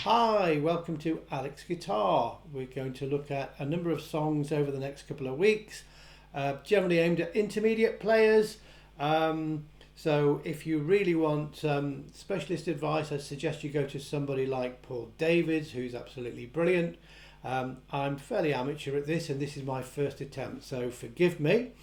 Hi, welcome to Alex Guitar. We're going to look at a number of songs over the next couple of weeks, generally aimed at intermediate players. So if you really want specialist advice, I suggest you go to somebody like Paul Davids, who's absolutely brilliant. I'm fairly amateur at this, and this is my first attempt, so forgive me.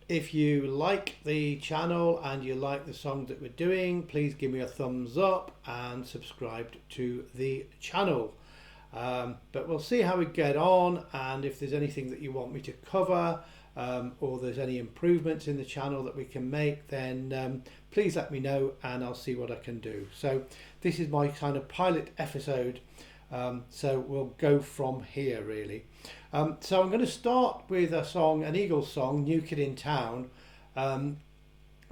If you like the channel and you like the song that we're doing, please give me a thumbs up and subscribe to the channel. But we'll see how we get on, and if there's anything that you want me to cover, or there's any improvements in the channel that we can make, then please let me know and I'll see what I can do. So this is my kind of pilot episode, so we'll go from here really. So I'm going to start with a song, an Eagles song, New Kid in Town.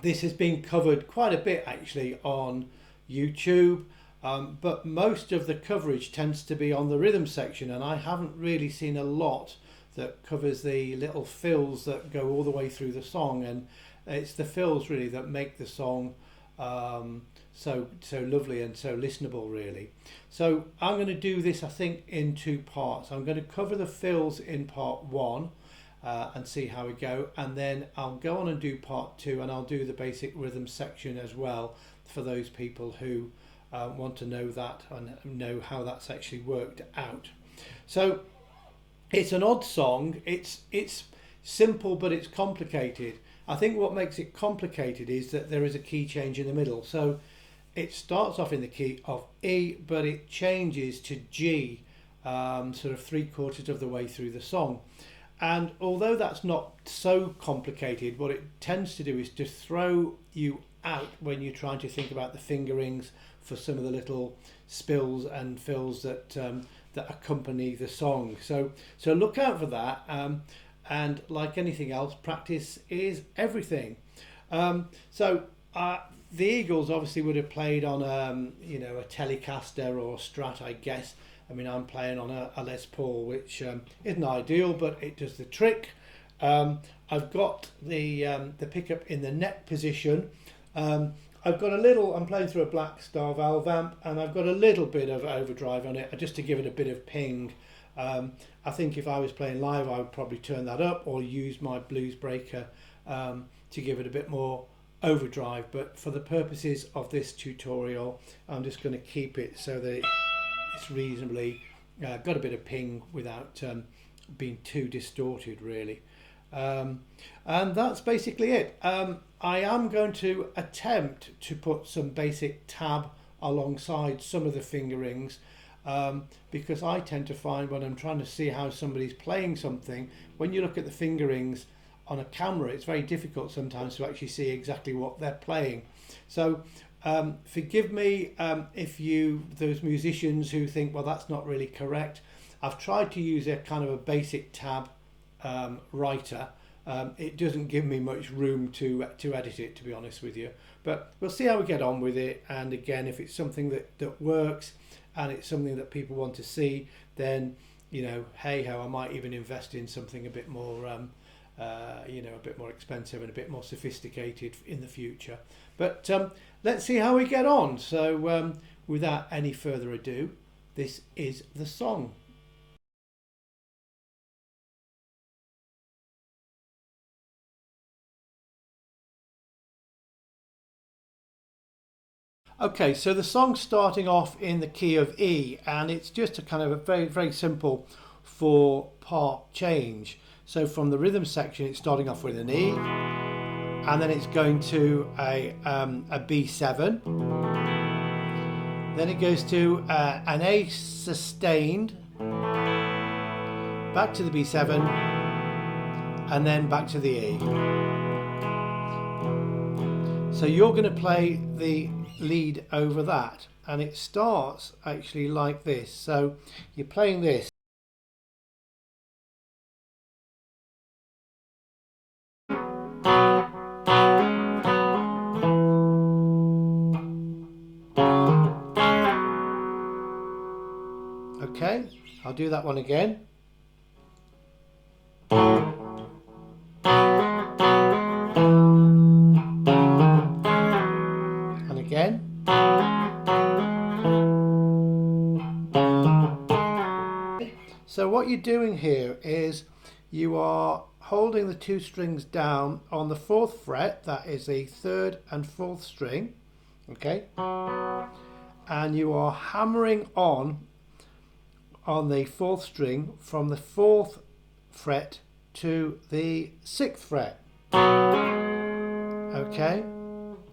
This has been covered quite a bit actually on YouTube, but most of the coverage tends to be on the rhythm section, and I haven't really seen a lot that covers the little fills that go all the way through the song, and it's the fills really that make the song so lovely and so listenable really. So I'm going to do this, I think, in two parts. I'm going to cover the fills in part one and see how we go, and then I'll go on and do part two, and I'll do the basic rhythm section as well for those people who want to know that and know how that's actually worked out. So it's an odd song. It's simple, but it's complicated. I think what makes it complicated is that there is a key change in the middle. So it starts off in the key of E, but it changes to G sort of 3/4 of the way through the song. And although that's not so complicated, what it tends to do is to throw you out when you're trying to think about the fingerings for some of the little spills and fills that that accompany the song. So look out for that. And like anything else, practice is everything. The Eagles obviously would have played on a Telecaster or Strat, I guess. I mean, I'm playing on a Les Paul, which isn't ideal, but it does the trick. I've got the pickup in the neck position. I've got I'm playing through a Black Star valve amp, and I've got a little bit of overdrive on it just to give it a bit of ping. I think if I was playing live, I would probably turn that up or use my Blues Breaker to give it a bit more overdrive. But for the purposes of this tutorial, I'm just going to keep it so that it's reasonably got a bit of ping without being too distorted really. And that's basically it. I am going to attempt to put some basic tab alongside some of the fingerings, because I tend to find when I'm trying to see how somebody's playing something, when you look at the fingerings on a camera, it's very difficult sometimes to actually see exactly what they're playing. So forgive me if those musicians who think, well, that's not really correct. I've tried to use a kind of a basic tab writer. It doesn't give me much room to edit it, to be honest with you, but we'll see how we get on with it. And again, if it's something that works and it's something that people want to see, then hey ho, I might even invest in something a bit more a bit more expensive and a bit more sophisticated in the future. But let's see how we get on. So without any further ado, this is the song. Okay, so the song's starting off in the key of E, and it's just a kind of a very, very simple 4-part change. So from the rhythm section, it's starting off with an E, and then it's going to a B7. Then it goes to an A sustained, back to the B7, and then back to the E. So you're going to play the lead over that, and it starts actually like this. So you're playing this. Okay, I'll do that one again. And again. you're doing here is you are holding the 2 strings down on the 4th fret, that is the 3rd and 4th string, okay, and you are hammering on the 4th string from the 4th fret to the 6th fret, okay,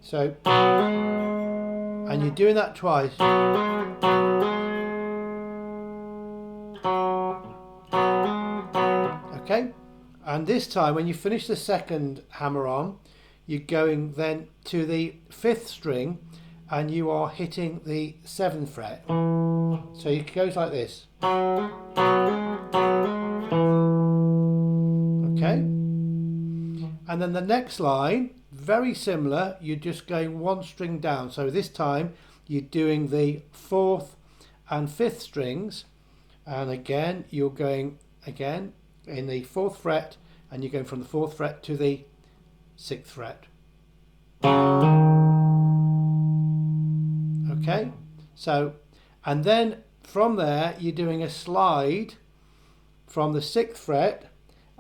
so, and you're doing that twice. Okay, and this time when you finish the 2nd hammer on, you're going then to the 5th string and you are hitting the 7th fret. So it goes like this. Okay, and then the next line, very similar, you're just going 1 string down. So this time you're doing the 4th and 5th strings, and again you're going again in the 4th fret, and you're going from the 4th fret to the 6th fret. Okay, so, and then from there you're doing a slide from the 6th fret,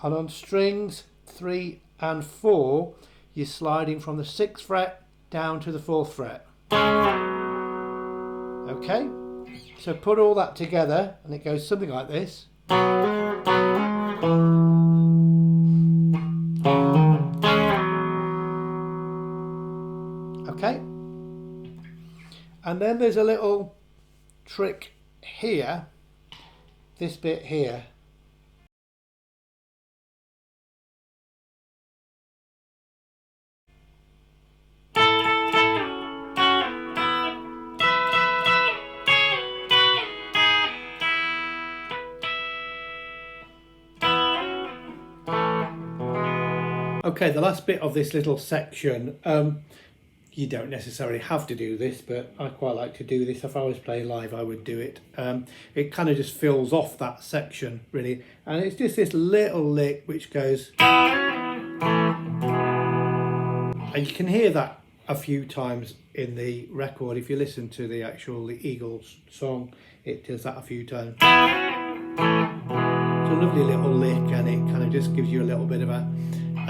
and on strings 3 and 4 you're sliding from the 6th fret down to the 4th fret. Okay, so put all that together and it goes something like this. Okay, and then there's a little trick here, this bit here. Okay, the last bit of this little section, you don't necessarily have to do this, but I quite like to do this. If I was playing live, I would do it. It kind of just fills off that section, really. And it's just this little lick which goes... And you can hear that a few times in the record. If you listen to the Eagles song, it does that a few times. It's a lovely little lick, and it kind of just gives you a little bit of a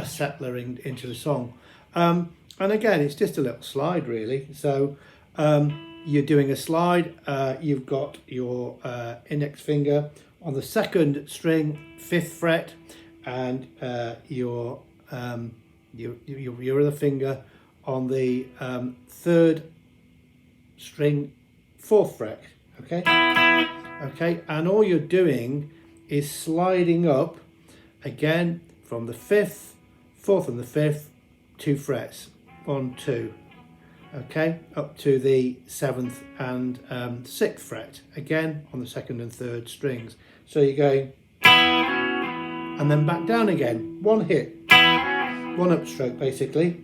settler into the song. And again, it's just a little slide, really. So you're doing a slide, you've got your index finger on the 2nd string, 5th fret, and your other finger on the 3rd string, 4th fret. Okay, and all you're doing is sliding up again from the 5th, 4th and the 5th, 2 frets, 1, 2, okay, up to the 7th and 6th fret, again on the 2nd and 3rd strings. So you're going, and then back down again, one hit, one upstroke basically,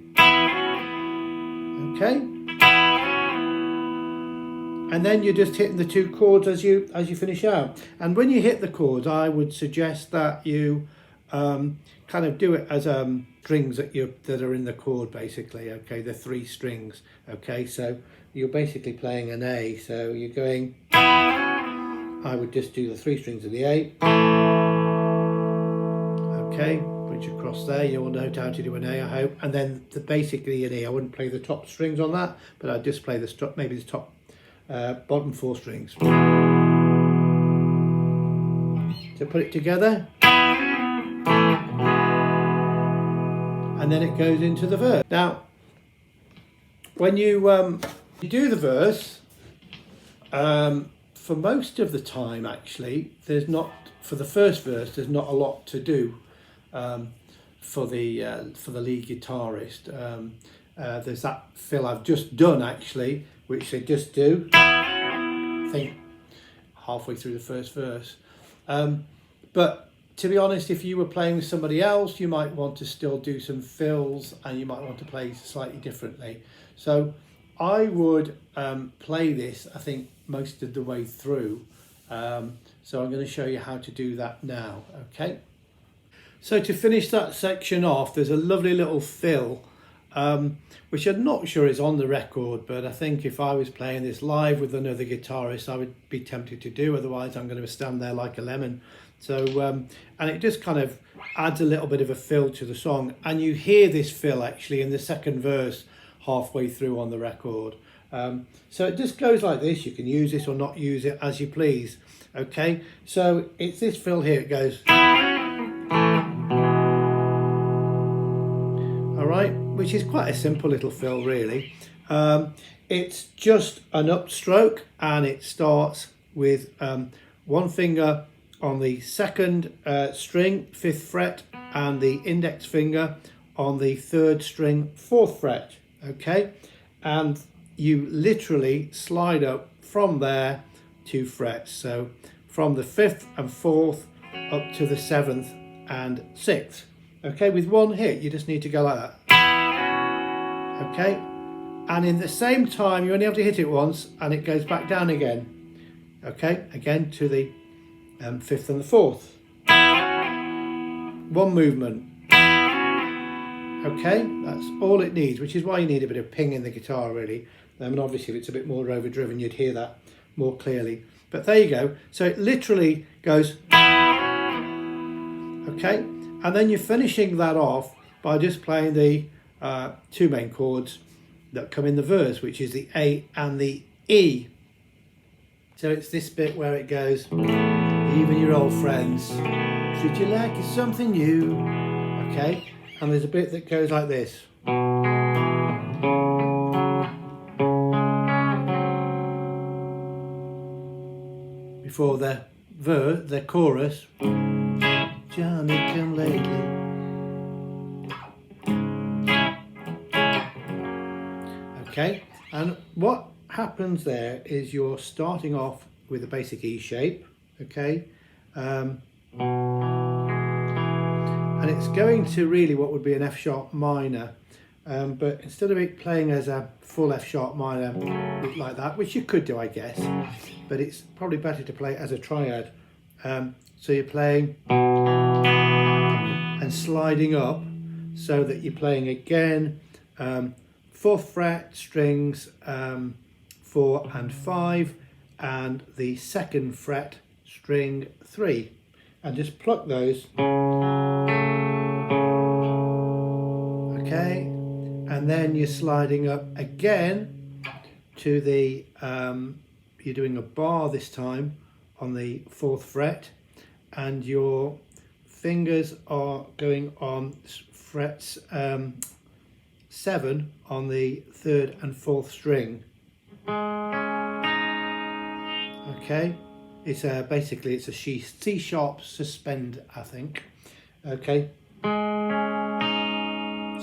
okay, and then you're just hitting the 2 chords as you finish out. And when you hit the chords, I would suggest that you kind of do it as strings that are in the chord, basically. Okay, the 3 strings. Okay, so you're basically playing an A. So you're going. I would just do the 3 strings of the A. Okay, put your cross there. You'll know how to do an A, I hope. And then basically an E. I wouldn't play the top strings on that, but I'd just play maybe the top bottom 4 strings. So put it together. And then it goes into the verse. Now, when you do the verse, for most of the time, actually, for the first verse, there's not a lot to do for the lead guitarist. There's that fill I've just done, actually, which they just do, I think, halfway through the first verse. But to be honest, if you were playing with somebody else, you might want to still do some fills, and you might want to play slightly differently. So I would play this, I think, most of the way through. So I'm going to show you how to do that now, okay? So to finish that section off, there's a lovely little fill, which I'm not sure is on the record, but I think if I was playing this live with another guitarist, I would be tempted to do. Otherwise, I'm going to stand there like a lemon. So and it just kind of adds a little bit of a fill to the song, and you hear this fill actually in the second verse halfway through on the record. So it just goes like this. You can use this or not use it as you please. Okay, so it's this fill here. It goes, all right, which is quite a simple little fill really. It's just an upstroke, and it starts with one finger on the second string, 5th fret, and the index finger on the 3rd string, 4th fret. Okay, and you literally slide up from there 2 frets. So from the 5th and 4th up to the 7th and 6th. Okay, with one hit, you just need to go like that. Okay, and in the same time, you only have to hit it once, and it goes back down again. Okay, again to the 5th and the 4th. One movement. Okay, that's all it needs, which is why you need a bit of ping in the guitar really. And obviously if it's a bit more overdriven, you'd hear that more clearly. But there you go. So it literally goes, okay, and then you're finishing that off by just playing the 2 main chords that come in the verse, which is the A and the E. So it's this bit where it goes, even your old friends treat you like it's something new. Okay, and there's a bit that goes like this. Before the chorus, Johnny come lately. Okay, and what happens there is you're starting off with a basic E shape, okay, and it's going to really what would be an F sharp minor, but instead of it playing as a full F sharp minor like that, which you could do I guess, but it's probably better to play it as a triad. So you're playing and sliding up so that you're playing again 4th fret strings 4 and 5 and the 2nd fret string 3, and just pluck those. Okay, and then you're sliding up again to the you're doing a bar this time on the 4th fret, and your fingers are going on frets 7 on the 3rd and 4th string. Okay, it's basically it's a C sharp suspend, I think. Okay,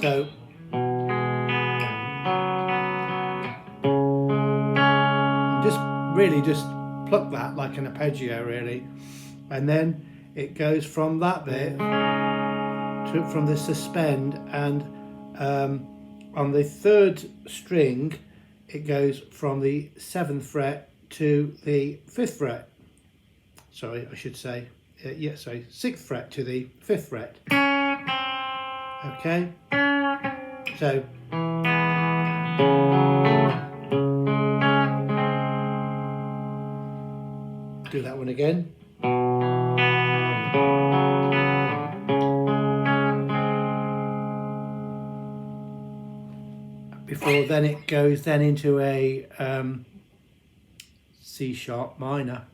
so just pluck that like an arpeggio really, and then it goes from that bit from the suspend, and on the 3rd string it goes from the 7th fret to the 5th fret. Sorry, I should say 6th fret to the 5th fret. Okay, so do that one again. Before then it goes then into a C sharp minor.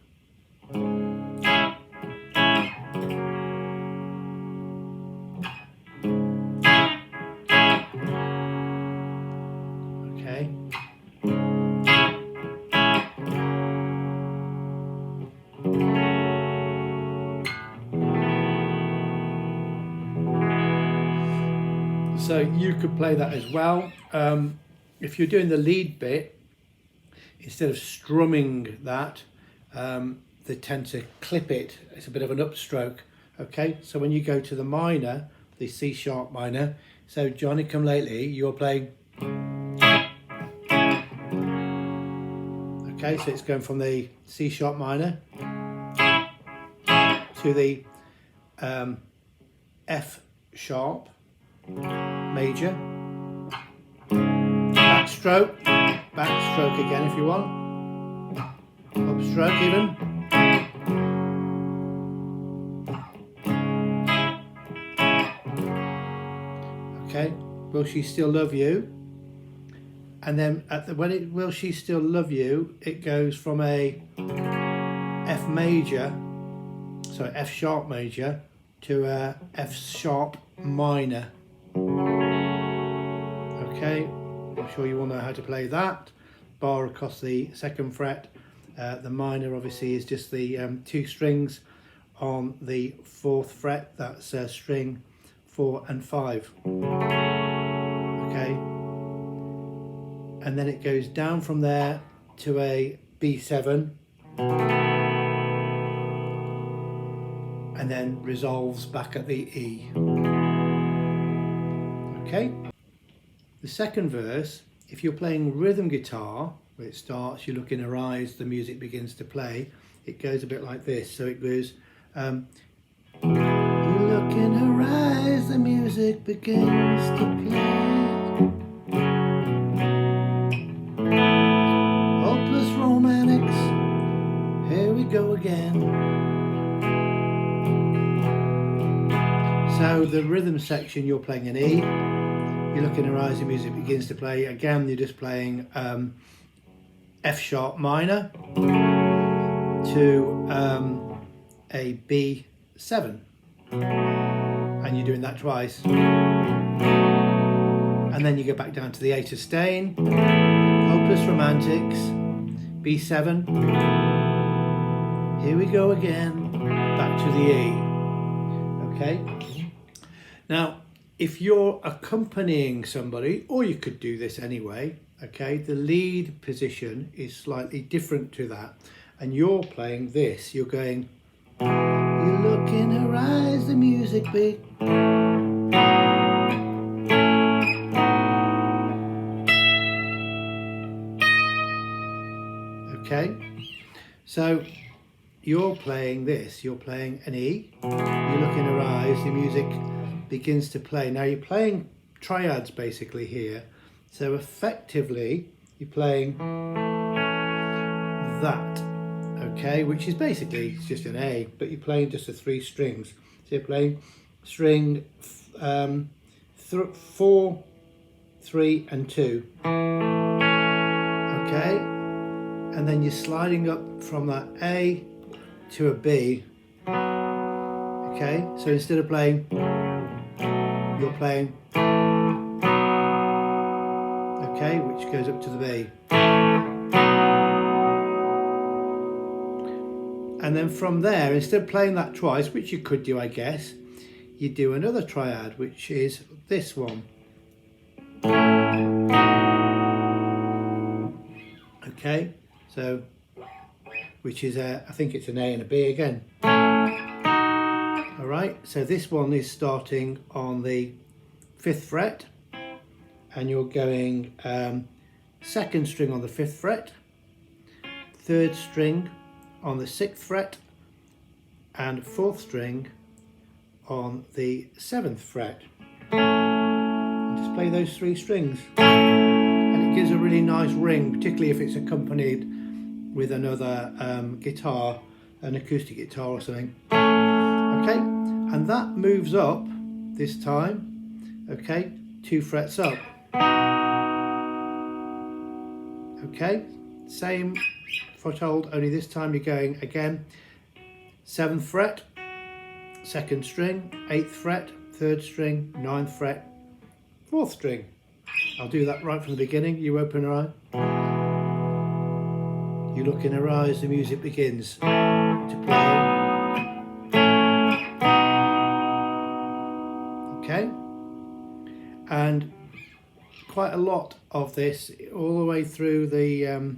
Okay. So you could play that as well. If you're doing the lead bit, instead of strumming that, they tend to clip it. It's a bit of an upstroke. Okay, so when you go to the minor, the C sharp minor, so Johnny Come Lately, you're playing. Okay, so it's going from the C sharp minor to the F sharp major, backstroke again if you want, upstroke even, Okay, Will She Still Love You? And then when it Will She Still Love You, it goes from a F major, sorry, F sharp major to a F sharp minor. Okay, I'm sure you all know how to play that. Bar across the 2nd fret. The minor obviously is just the 2 strings on the 4th fret. That's string 4 and 5. Okay, and then it goes down from there to a B7, and then resolves back at the E. Okay, the 2nd verse, if you're playing rhythm guitar, where it starts, you look in her eyes, the music begins to play, it goes a bit like this. So it goes, you look in her eyes, the music begins to play. Hopeless romantics, here we go again. So the rhythm section, you're playing an E. You look in her eyes, the music begins to play. Again, you're just playing F sharp minor to a B7, and you're doing that twice, and then you go back down to the A sustain, Hopeless Romantics, B7, here we go again, back to the E. Okay, now if you're accompanying somebody, or you could do this anyway, okay, the lead position is slightly different to that, and you're playing this, you're going, you look in her eyes, the music big. Okay, so you're playing this, you're playing an E, you look in her eyes, the music begins to play. Now you're playing triads basically here, so effectively you're playing that, okay, which is basically it's just an A, but you're playing just the 3 strings. So you're playing string 4, 3 and 2, okay, and then you're sliding up from that A to a B. Okay, so instead of playing, you're playing, okay, which goes up to the B. And then from there, instead of playing that twice, which you could do, I guess, you do another triad, which is this one. Okay, so, which is I think it's an A and a B again. Alright, so this one is starting on the 5th fret, and you're going 2nd string on the 5th fret, 3rd string on the 6th fret, and 4th string on the 7th fret. And just play those 3 strings, and it gives a really nice ring, particularly if it's accompanied with another guitar, an acoustic guitar or something. Okay, and that moves up this time, okay, 2 frets up. Okay, same foothold, only this time you're going again 7th fret, 2nd string, 8th fret, 3rd string, 9th fret, 4th string. I'll do that right from the beginning. You open her eye, you look in her eyes, the music begins to play. Okay, and quite a lot of this all the way through the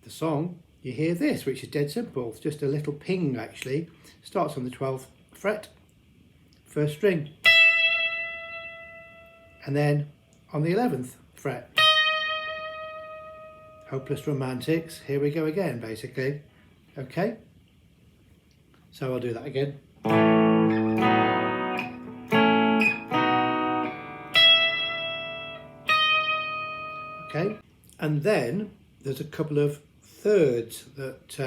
song, you hear this, which is dead simple. It's just a little ping actually. Starts on the 12th fret, 1st string, and then on the 11th fret, Hopeless Romantics, here we go again basically. Okay, so I'll do that again. Okay, and then there's a couple of thirds that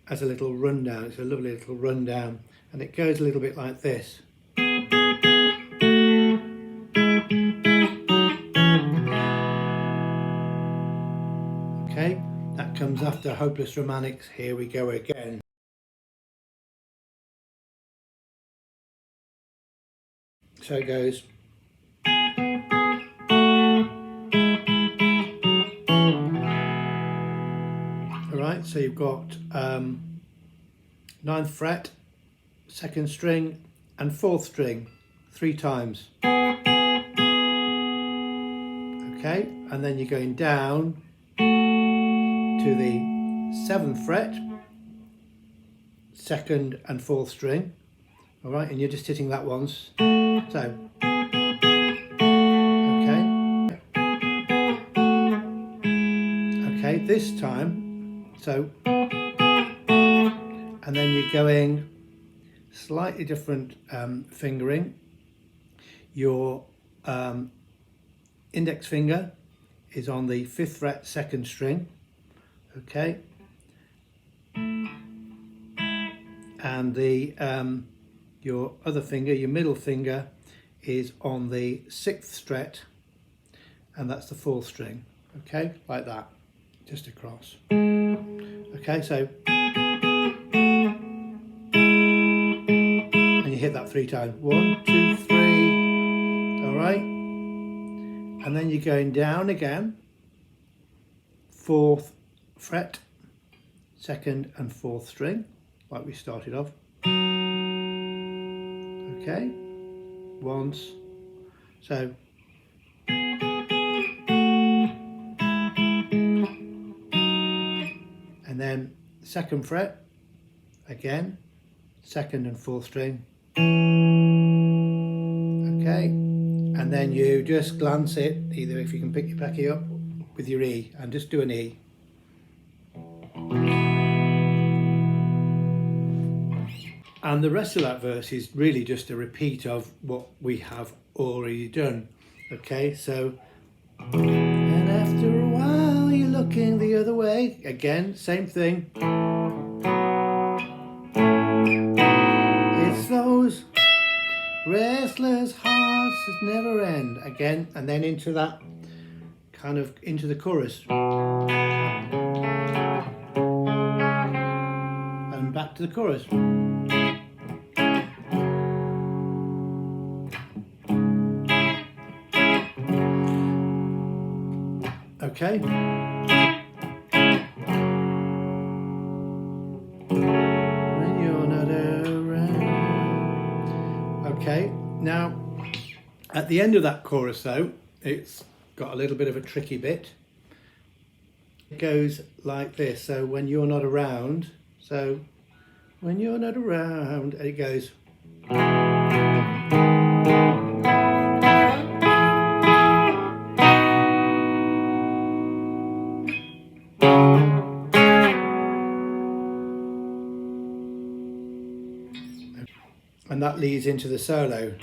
as a little rundown. It's a lovely little rundown, and it goes a little bit like this. that comes after Hopeless Romantics, Here We Go Again. So it goes. Alright, so you've got 9th fret, 2nd string and 4th string 3 times. Okay, and then you're going down to the 7th fret, 2nd and 4th string. Alright, and you're just hitting that once. So, okay, this time, so, and then you're going slightly different fingering. Your index finger is on the 5th fret, 2nd string, okay, and the your other finger, your middle finger, is on the 6th fret, and that's the 4th string, okay, like that, just across. Okay, so, and you hit that 3 times. 1, 2, 3, all right, and then you're going down again, 4th fret, 2nd and 4th string, like we started off. Okay, once, so, and then 2nd fret, again, 2nd and 4th string, okay, and then you just glance it, either if you can pick your packy up with your E, and just do an E. And the rest of that verse is really just a repeat of what we have already done. Okay, so, and after a while you're looking the other way. Again, same thing. It's those restless hearts that never end. Again, and then into that, kind of into the chorus. And back to the chorus. Okay. When you're not around. Okay, now at the end of that chorus though, it's got a little bit of a tricky bit. It goes like this, so when you're not around, so when you're not around, and it goes. And that leads into the solo.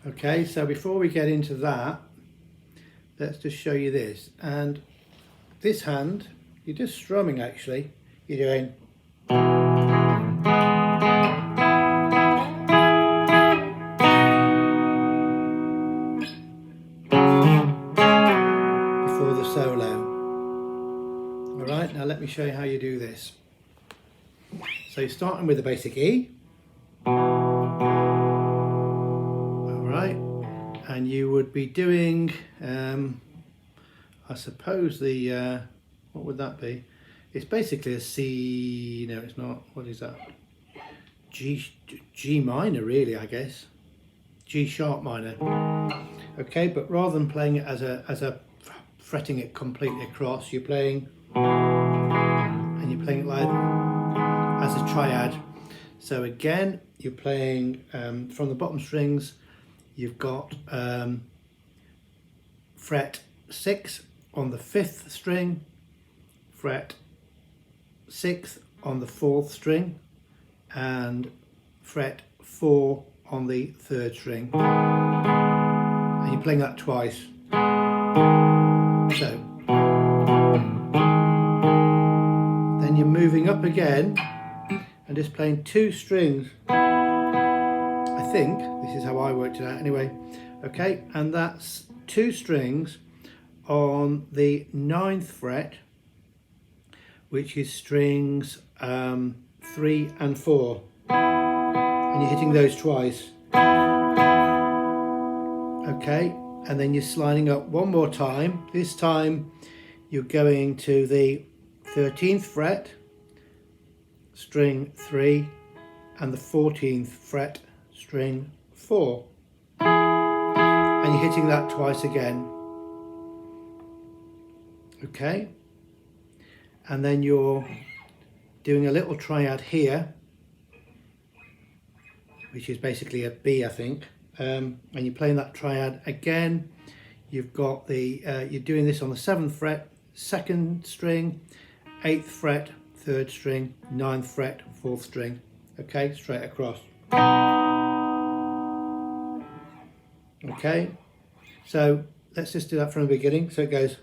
Okay, so before we get into that, let's just show you this. And this hand, you're just strumming actually. You're doing. Solo. Alright, now let me show you how you do this. So you're starting with the basic E. Alright, and you would be doing, I suppose the, what would that be? It's basically a C, no it's not, what is that? G minor really, I guess. G sharp minor. Okay, but rather than playing it as a fretting it completely across, you're playing, and you're playing it like as a triad. So again, you're playing from the bottom strings, you've got fret 6 on the 5th string, fret 6th on the 4th string, and fret 4 on the 3rd string. And you're playing that twice. So, then you're moving up again and just playing 2 strings. I think this is how I worked it out anyway. Okay, and that's 2 strings on the 9th fret, which is strings 3 and 4, and you're hitting those twice. Okay, and then you're sliding up one more time. This time you're going to the 13th fret, string 3, and the 14th fret, string 4, and you're hitting that twice again. Okay, and then you're doing a little triad here, which is basically a B, I think, and you're playing that triad again. You've got the you're doing this on the 7th fret, 2nd string, 8th fret, 3rd string, 9th fret, 4th string. Okay, straight across. Okay, so let's just do that from the beginning. So it goes.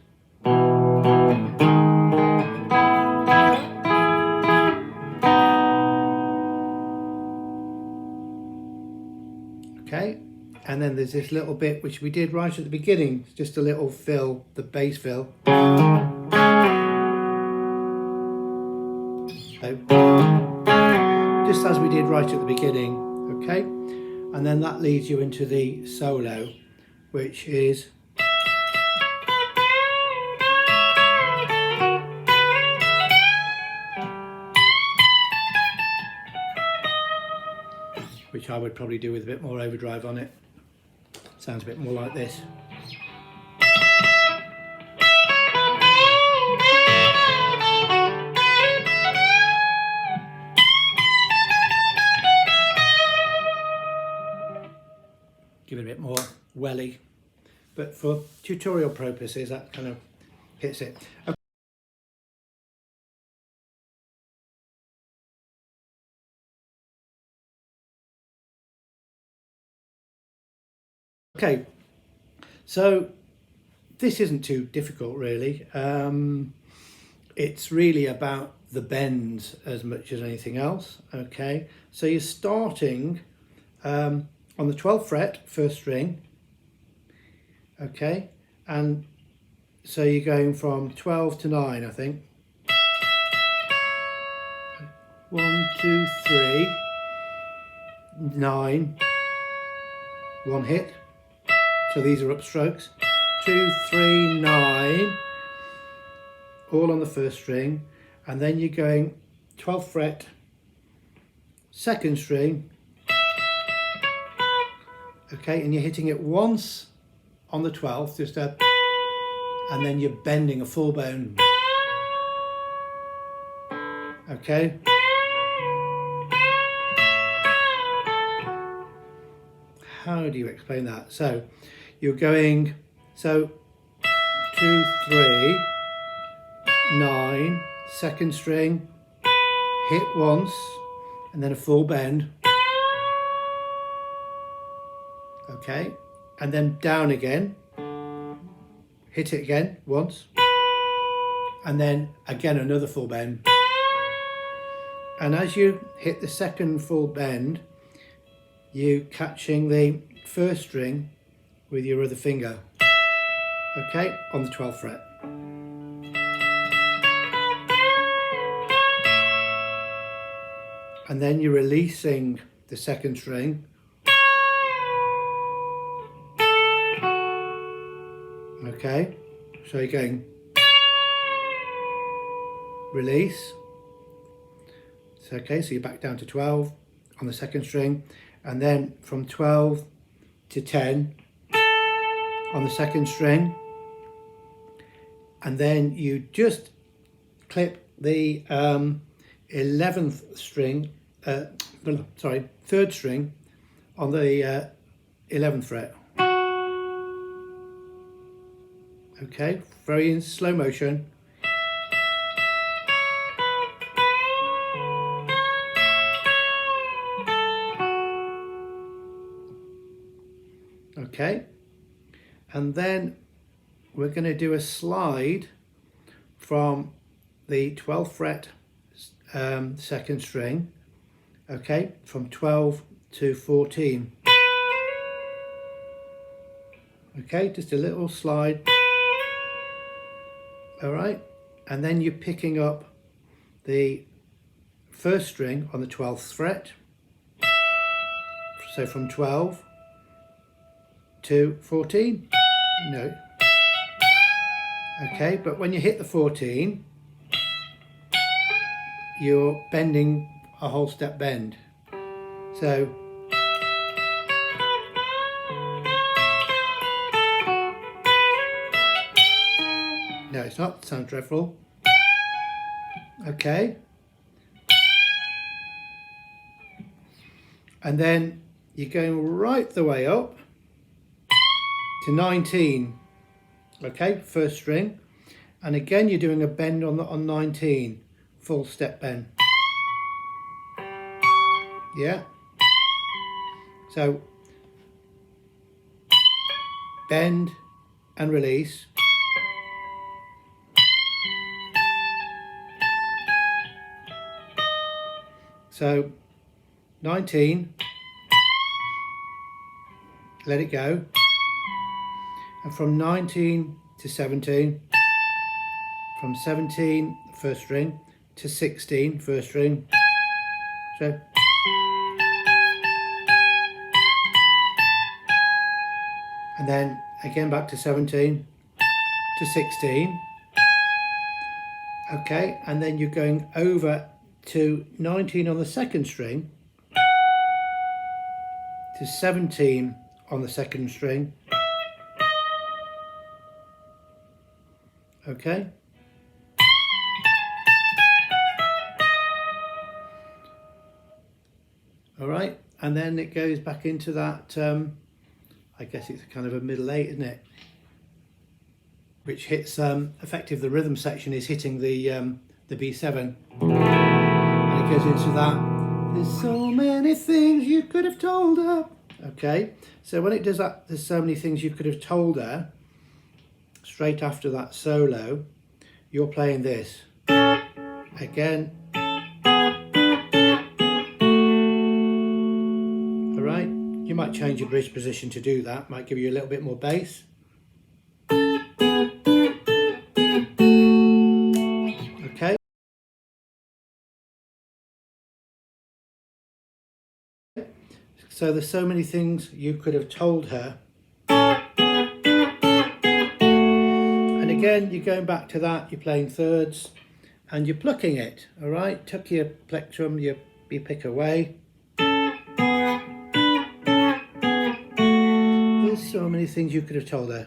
Okay, and then there's this little bit which we did right at the beginning, just a little fill, the bass fill. So, just as we did right at the beginning, okay, and then that leads you into the solo, which is which I would probably do with a bit more overdrive on it. Sounds a bit more like this. Give it a bit more welly, but for tutorial purposes that kind of hits it. Okay, so this isn't too difficult really. It's really about the bends as much as anything else. Okay, so you're starting on the 12th fret, 1st string. Okay, and so you're going from 12 to 9, I think. 1, 2, 3, 9, 1 hit. So these are upstrokes. 2, 3, 9, all on the 1st string, and then you're going 12th fret, 2nd string, okay, and you're hitting it once on the 12th, just a, and then you're bending a full bone, okay. How do you explain that? So you're going, so 2, 3, 9, 2nd string, hit once, and then a full bend, okay, and then down again, hit it again once, and then again another full bend, and as you hit the 2nd full bend, you catching the 1st string with your other finger, okay, on the 12th fret. And then you're releasing the 2nd string, okay, so you're going release, so, okay, so you're back down to 12 on the 2nd string, and then from 12 to 10 on the 2nd string, and then you just clip the 11th string, 3rd string on the 11th fret. Okay, very in slow motion. Okay, and then we're going to do a slide from the 12th fret 2nd string Okay, from 12 to 14. Okay, just a little slide. All right, and then you're picking up the first string on the 12th fret. So from 12 to 14. No. Okay, but when you hit the 14, you're bending a whole step bend. So no, it's not. It sounds dreadful. Okay. And then you're going right the way up to 19. Okay, first string. And again, you're doing a bend on 19. Full step bend. Yeah. So bend and release. So 19, let it go, and from 19 to 17, from 17 first string to 16 first string, so and then again back to 17 to 16. Okay, and then you're going over to 19 on the second string to 17 on the second string. Okay. All right, and then it goes back into that, I guess it's kind of a middle eight, isn't it? Which hits, effective, the rhythm section is hitting the B7. And it goes into that. There's so many things you could have told her. Okay, so when it does that, there's so many things you could have told her, straight after that solo, you're playing this. Again. Alright, you might change your bridge position to do that, might give you a little bit more bass. Okay. So there's so many things you could have told her. And again, you're going back to that, you're playing thirds and you're plucking it, all right? Tuck your plectrum, you pick away. There's so many things you could have told her.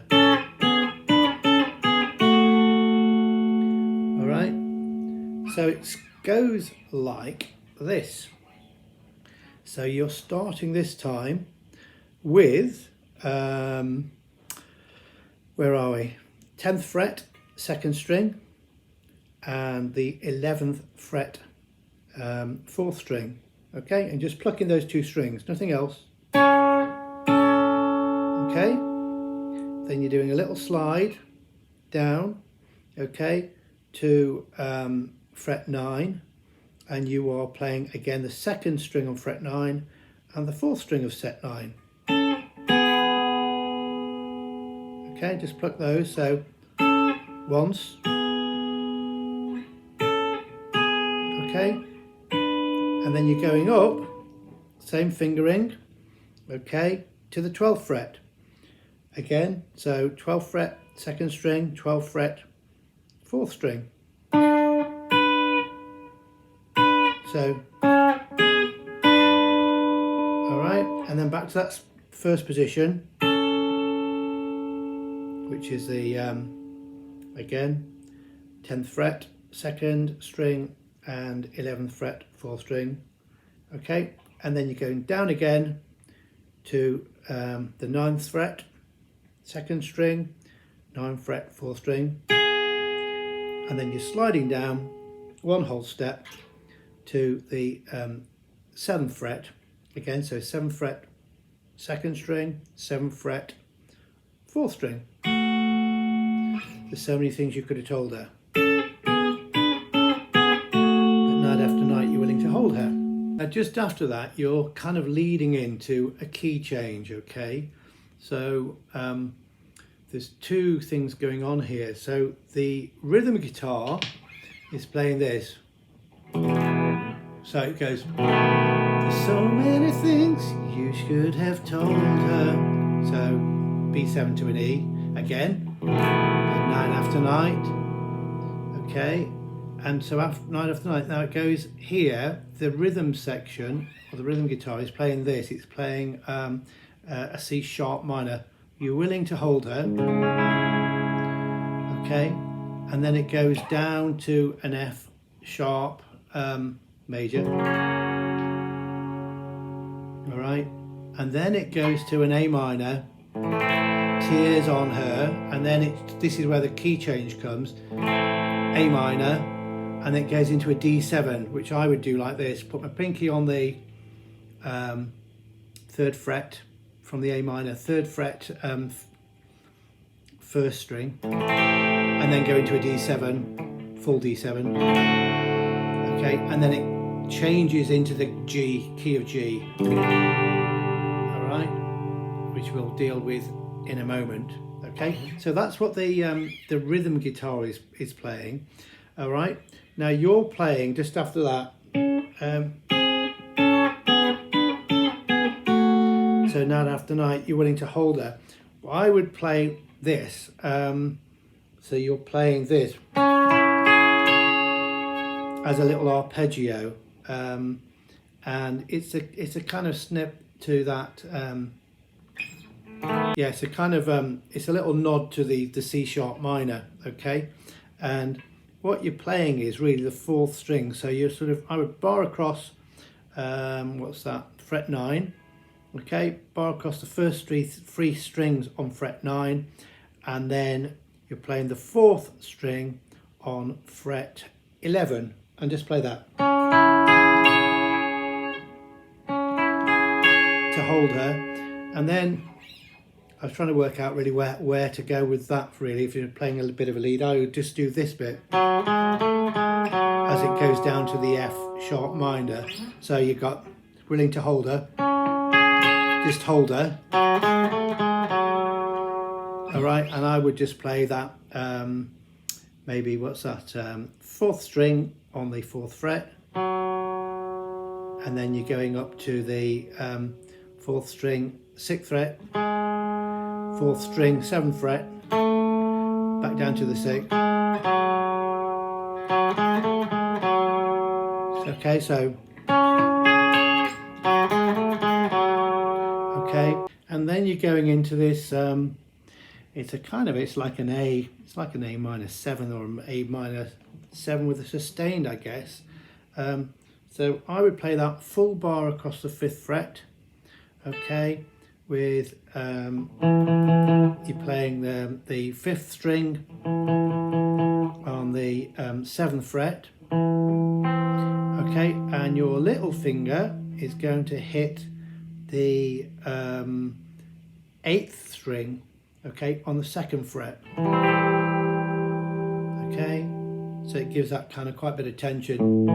All right? So it goes like this. So you're starting this time with, where are we? 10th fret, second string, and the 11th fret, fourth string. Okay, and just plucking those two strings, nothing else. Okay, then you're doing a little slide down, okay, to fret 9. And you are playing again the second string on fret 9 and the fourth string of set 9. Okay, just pluck those. So once. Okay, and then you're going up, same fingering, okay, to the 12th fret. Again, so 12th fret, second string, 12th fret, fourth string. So, all right, and then back to that first position, which is the, again, 10th fret, second string, and 11th fret, fourth string. Okay, and then you're going down again to the 9th fret, second string, 9th fret, fourth string, and then you're sliding down one whole step to the 7th fret again, so 7th fret, second string, 7th fret, fourth string. There's so many things you could have told her, but night after night you're willing to hold her. just after that, you're kind of leading into a key change, okay? So there's two things going on here. So the rhythm guitar is playing this. So it goes, there's so many things you should have told her. So B7 to an E again, night after night, okay? And so after night after night, now it goes here, the rhythm section, or the rhythm guitar is playing this, it's playing a C sharp minor. You're willing to hold her, okay? And then it goes down to an F sharp major, all right? And then it goes to an A minor, Tears on Her, and then this is where the key change comes, A minor, and it goes into a D7, which I would do like this, put my pinky on the 3rd fret from the A minor, 3rd fret, 1st string, and then go into a D7, full D7, okay, and then it changes into the G, key of G, all right, which we'll deal with in a moment, okay. So that's what the rhythm guitar is playing, all right. Now you're playing just after that. So night after night, you're willing to hold her. Well, I would play this. So you're playing this as a little arpeggio, and it's a kind of snip to that. Yeah, it's a kind of it's a little nod to the C sharp minor, okay, and what you're playing is really the 4th string. So you're sort of, I would bar across, what's that, fret 9, okay, bar across the first three strings on fret 9, and then you're playing the 4th string on fret 11, and just play that. To hold her, and then I was trying to work out really where to go with that really. If you're playing a bit of a lead, I would just do this bit as it goes down to the F sharp minor. So you've got willing to hold her, just hold her, all right, and I would just play that, maybe, what's that, 4th string on the 4th fret, and then you're going up to the 4th string, 6th fret, 4th string, 7th fret, back down to the 6th. Okay, so okay, and then you're going into this. It's like an A. It's like an A minor 7 or an A minor 7 with a sustained, I guess. So I would play that full bar across the 5th fret. Okay. With you're playing the 5th string on the 7th fret, okay, and your little finger is going to hit the 8th string, okay, on the 2nd fret, okay, so it gives that kind of quite a bit of tension.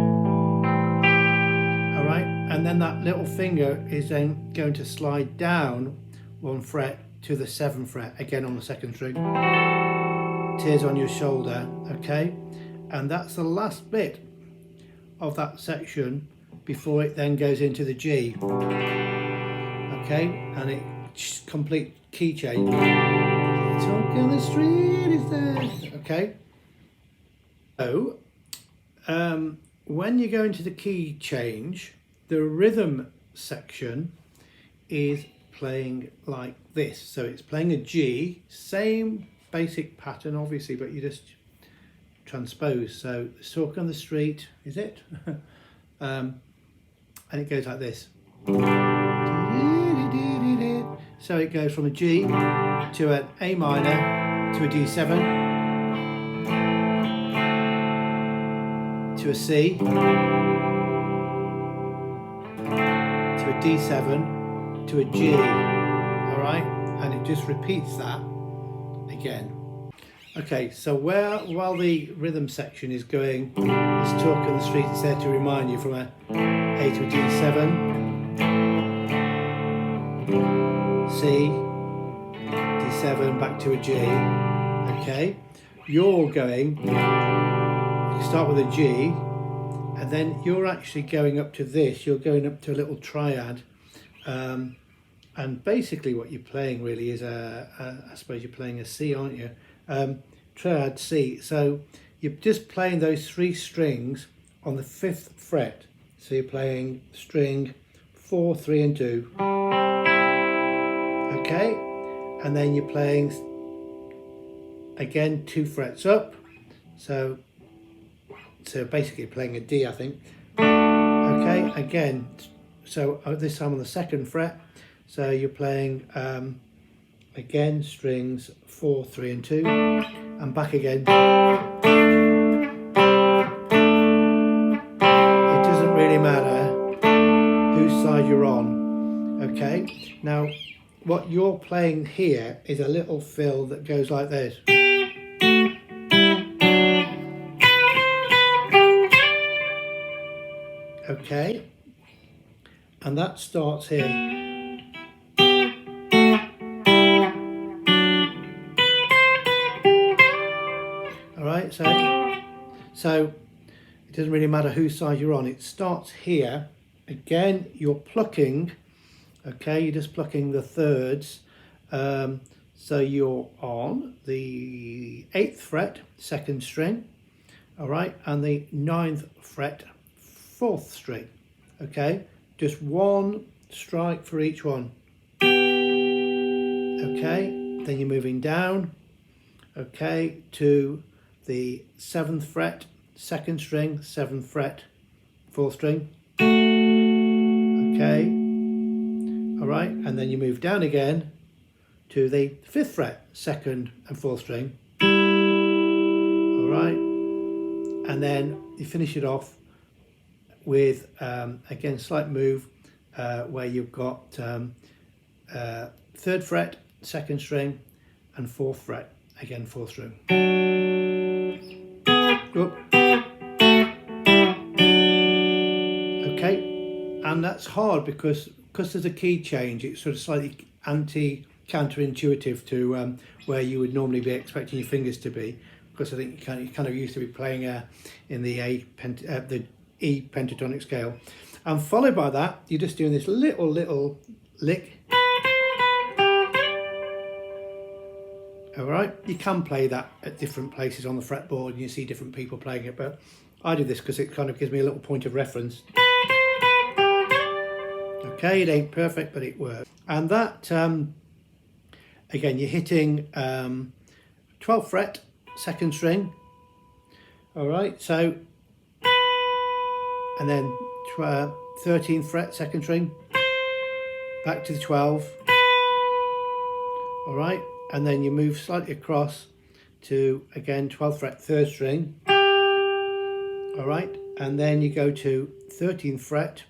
Right, and then that little finger is then going to slide down 1 fret to the 7th fret, again on the 2nd string. Tears on Your Shoulder, okay, and that's the last bit of that section before it then goes into the G, okay, and it complete key change. Talk on the street is there, okay. So when you go into the key change, the rhythm section is playing like this. So it's playing a G, same basic pattern obviously, but you just transpose. So Talk on the Street, is it? And it goes like this. So it goes from a G to an A minor to a D7 to a C to a D7 to a G, all right, and it just repeats that again. Okay, so while the rhythm section is going, this Talk on the Street is there to remind you from a A to a D7, C, D7, back to a G. Okay, you're going, you start with a G, and then you're actually going up to this, you're going up to a little triad. And basically what you're playing really is I suppose you're playing a C, aren't you? Triad C. So you're just playing those 3 strings on the 5th fret. So you're playing string 4, 3 and 2. Okay, and then you're playing again 2 frets up. So basically playing a D, I think. Okay, again, so this time on the 2nd fret. So you're playing again strings 4, 3 and 2, and back again. It doesn't really matter whose side you're on. Okay, now what you're playing here is a little fill that goes like this. Okay, and that starts here. Alright, so it doesn't really matter whose side you're on, it starts here. Again, you're plucking, okay, you're just plucking the thirds. So you're on the 8th fret, 2nd string, alright, and the 9th fret, 4th string. Okay, just 1 strike for each one. Okay, then you're moving down, okay, to the 7th fret, 2nd string, 7th fret, 4th string. Okay, alright, and then you move down again to the 5th fret, 2nd and 4th string. Alright, and then you finish it off with again slight move where you've got 3rd fret, 2nd string and 4th fret, again 4th string. Okay, and that's hard because there's a key change. It's sort of slightly counterintuitive to where you would normally be expecting your fingers to be, because I think you kind of used to be playing in the the E pentatonic scale, and followed by that you're just doing this little lick. Alright, you can play that at different places on the fretboard and you see different people playing it, but I do this because it kind of gives me a little point of reference. Okay, it ain't perfect, but it works. And that, again, you're hitting 12th fret, 2nd string. Alright, so, and then 13th fret, 2nd string, back to the 12. Alright, and then you move slightly across to, again, 12th fret, 3rd string. Alright, and then you go to 13th fret,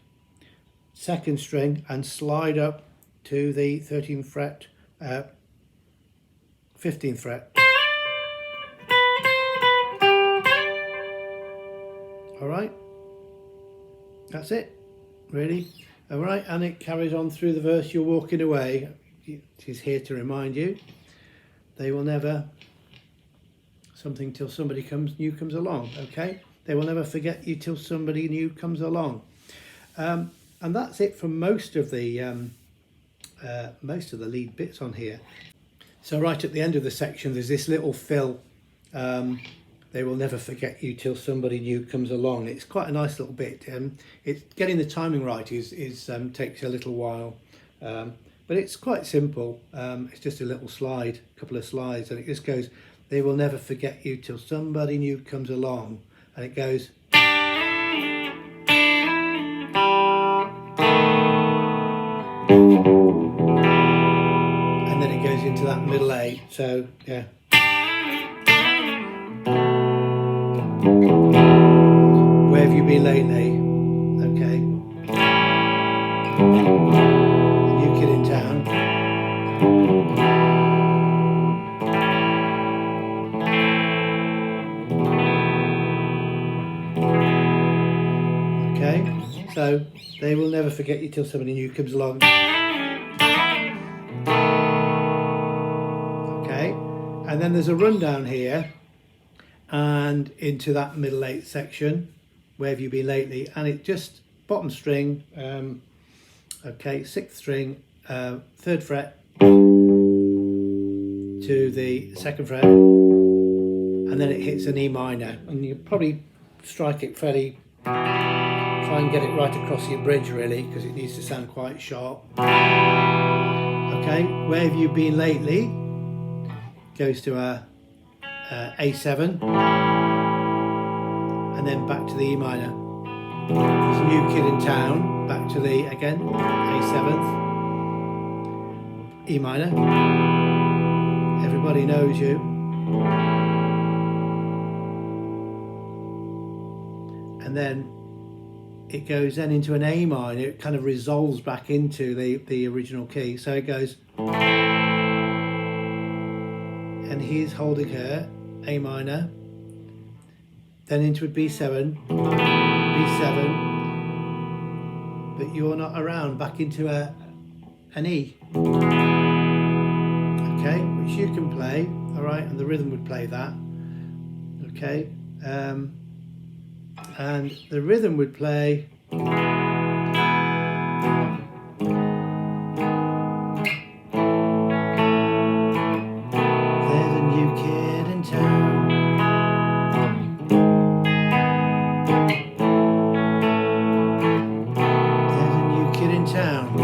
2nd string, and slide up to the 13th fret, 15th fret. Alright, that's it, really. Alright, and it carries on through the verse. You're walking away. She's here to remind you. They will never, something till somebody new comes along, okay? They will never forget you till somebody new comes along. And that's it for most of the lead bits on here. So right at the end of the section, there's this little fill. They will never forget you till somebody new comes along. It's quite a nice little bit. It's getting the timing right takes a little while. But it's quite simple. It's just a little slide, a couple of slides, and it just goes, they will never forget you till somebody new comes along. And it goes, and then it goes into that middle A. So, yeah. Where have you been lately? Okay. A new kid in town. So they will never forget you till somebody new comes along. Okay, and then there's a rundown here and into that middle 8th section. Where have you been lately? And it just bottom string, okay, 6th string, 3rd fret to the 2nd fret, and then it hits an E minor, and you probably strike it fairly, try and get it right across your bridge really, because it needs to sound quite sharp. Okay, where have you been lately? Goes to a A7, and then back to the E minor. There's a new kid in town, back to the, again, A7th, E minor. Everybody knows you. And then it goes then into an A minor. It kind of resolves back into the original key. So it goes, and he's holding her, A minor, then into a B7, B7, but you're not around, back into an E, okay, which you can play, all right, and the rhythm would play that, okay, and the rhythm would play there's a new kid in town. There's a new kid in town.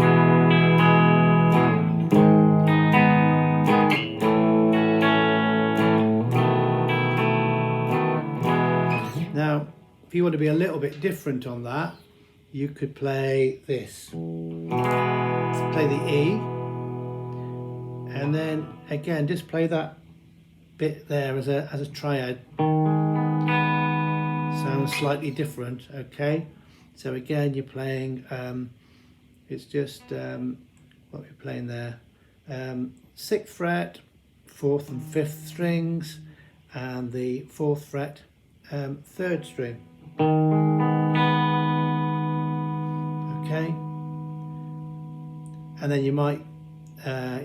Now, if you want to be a little bit different on that, you could play this. Play the E, and then again just play that bit there as a triad. Sounds slightly different, okay? So again, you're playing, it's just, what we're playing there, 6th fret, 4th and 5th strings, and the 4th fret, 3rd string. Okay, and then you might,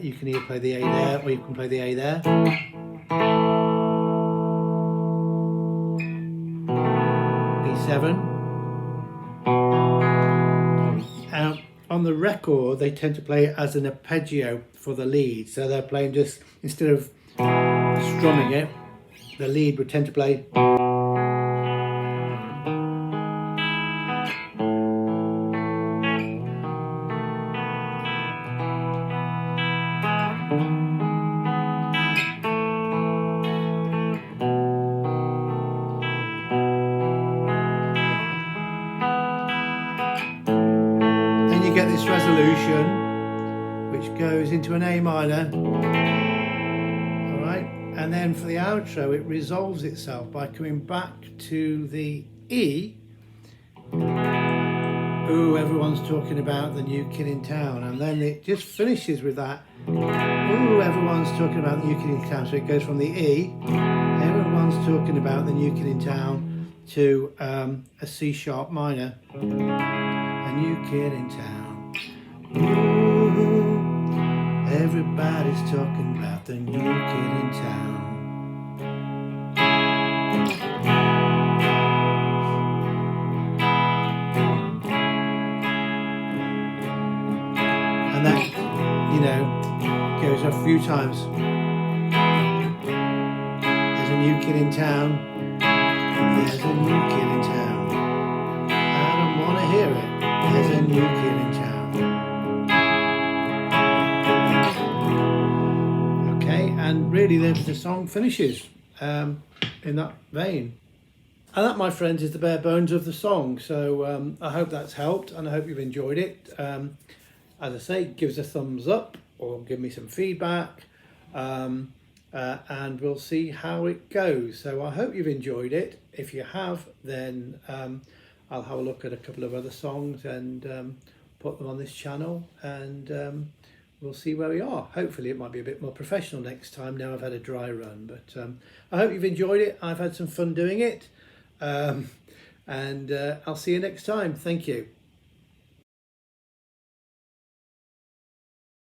you can either play the A there, or you can play the A there. B7. On the record, they tend to play it as an arpeggio for the lead, so they're playing just, instead of strumming it, the lead would tend to play. Get this resolution, which goes into an A minor, all right, and then for the outro it resolves itself by coming back to the E. Ooh, everyone's talking about the new kid in town, and then it just finishes with that. Ooh, everyone's talking about the new kid in town, so it goes from the E, everyone's talking about the new kid in town, to a C sharp minor. A new kid in town. Ooh, everybody's talking about the new kid in town. And that, you know, goes a few times. There's a new kid in town. There's a new kid in town. I don't want to hear it. There's a new kid in town. Okay, and really the song finishes in that vein. And that, my friends, is the bare bones of the song. So I hope that's helped, and I hope you've enjoyed it. As I say, give us a thumbs up or give me some feedback, and we'll see how it goes. So I hope you've enjoyed it. If you have, then I'll have a look at a couple of other songs and put them on this channel, and we'll see where we are. Hopefully it might be a bit more professional next time now I've had a dry run, but I hope you've enjoyed it. I've had some fun doing it, and I'll see you next time. Thank you.